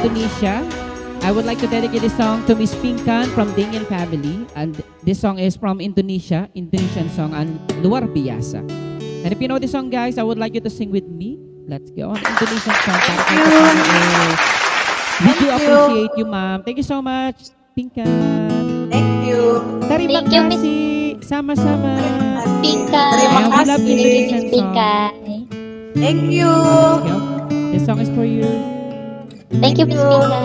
Indonesia. I would like to dedicate this song to Miss Pinkan from Dingin family. And this song is from Indonesia, Indonesian song, and Luar Biasa. And if you know this song, guys, I would like you to sing with me. Let's go on Indonesian song. We do appreciate you, ma'am. Thank you so much, Pinkan. Thank you. Terima Thank you, Miss kasih. Sama-sama. Pinka. Terima I love kasih. Indonesian song. Pinka. Thank you. Let's go. This song is for you. Thank you, Miss Pinka.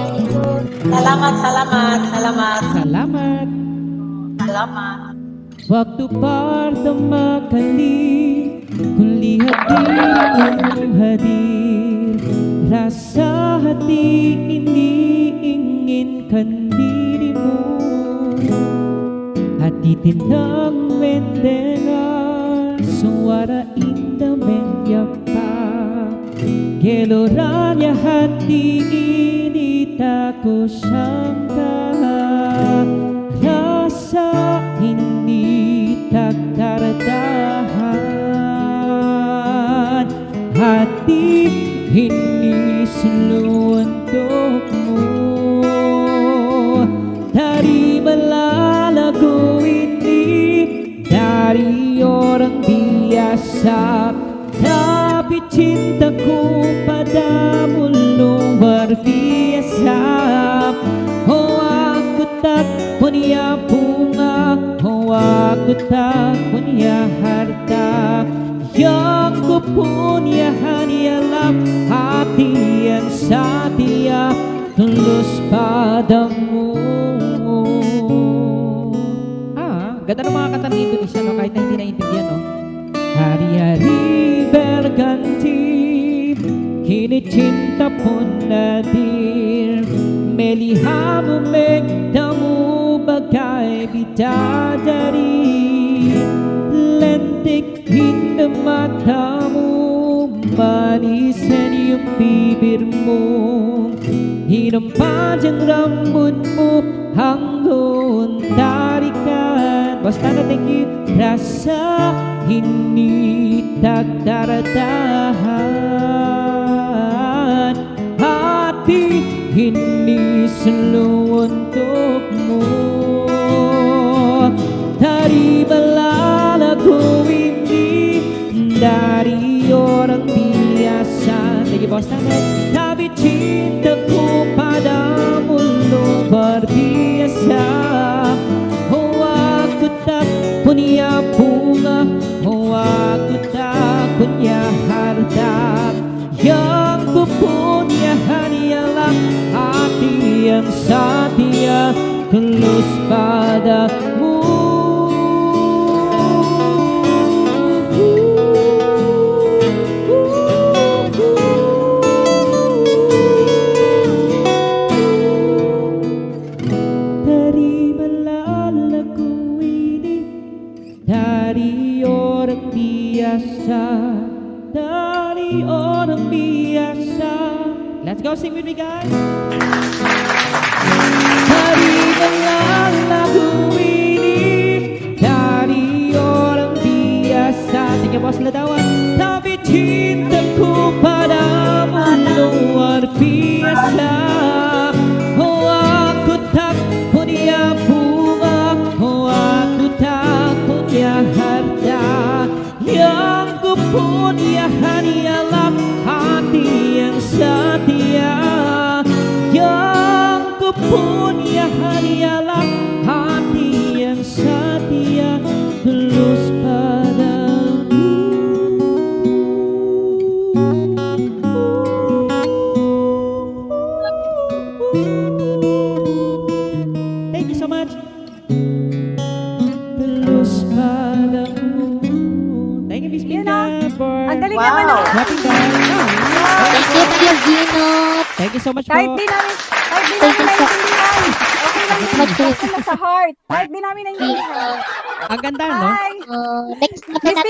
Salamat, salamat, salamat, Salamat. salamat. Waktu pertama kali kulihat dirimu hadir, rasa hati ini inginkan dirimu. Hati tenang mendengar suara indah menyapa, geloranya hati ini tak kusangka. Rasa ini tak tertahan, hati ini selalu untukmu. Dari lagu ini, dari orang biasa, tapi cintaku padamu luar biasa. Oh, aku tak punya bunga, oh, aku tak punya harta. Yang ku punya hanyalah hati yang setia, tulus padamu. Ganda ng mga kanta ng Indonesia, no? Kahit na hindi naiintindihan, no? Hari-hari berganti, kini cinta pun hadir, melihatmu megdamu bagai bidadari. Lentik indah matamu, manis senyum bibirmu, hitam panjang rambutmu, hanggun tarikan. Bos Tana, thank you. Rasa ini tak tertahan, hati ini selalu untukmu. Dari lagu ini, dari orang biasa. Thank you, Bos Tana. Tapi cintaku padamu luar biasa. Oh, aku tak punya bunga, oh, aku tak punya harta. Yang ku punya hanyalah hati yang setia, tulus padamu. Lagu ini dari orang biasa, dari orang biasa. Let's go sing with me, guys. Dari lagu ini dari orang biasa. Thank you, Bos Ladawan. Tapi cintaku padamu luar biasa. Oh, aku tak punya bunga, oh, aku tak punya harta. Yang ku punya hanyalah hati yang setia. Yang ku punya hanyalah hati yang setia, tulus padamu. Thank you so much. Tulus padamu. Thank you, Miss Pinka, for Ang galing Wow. naman ng dropping by. Thank you, Kuya Gino. Thank you so much kahit po. di namin naiintindihan. Okay lang yun. Basta na sa heart. Kahit di namin naiintindihan. Ang ganda, no? Bye! Next na po natin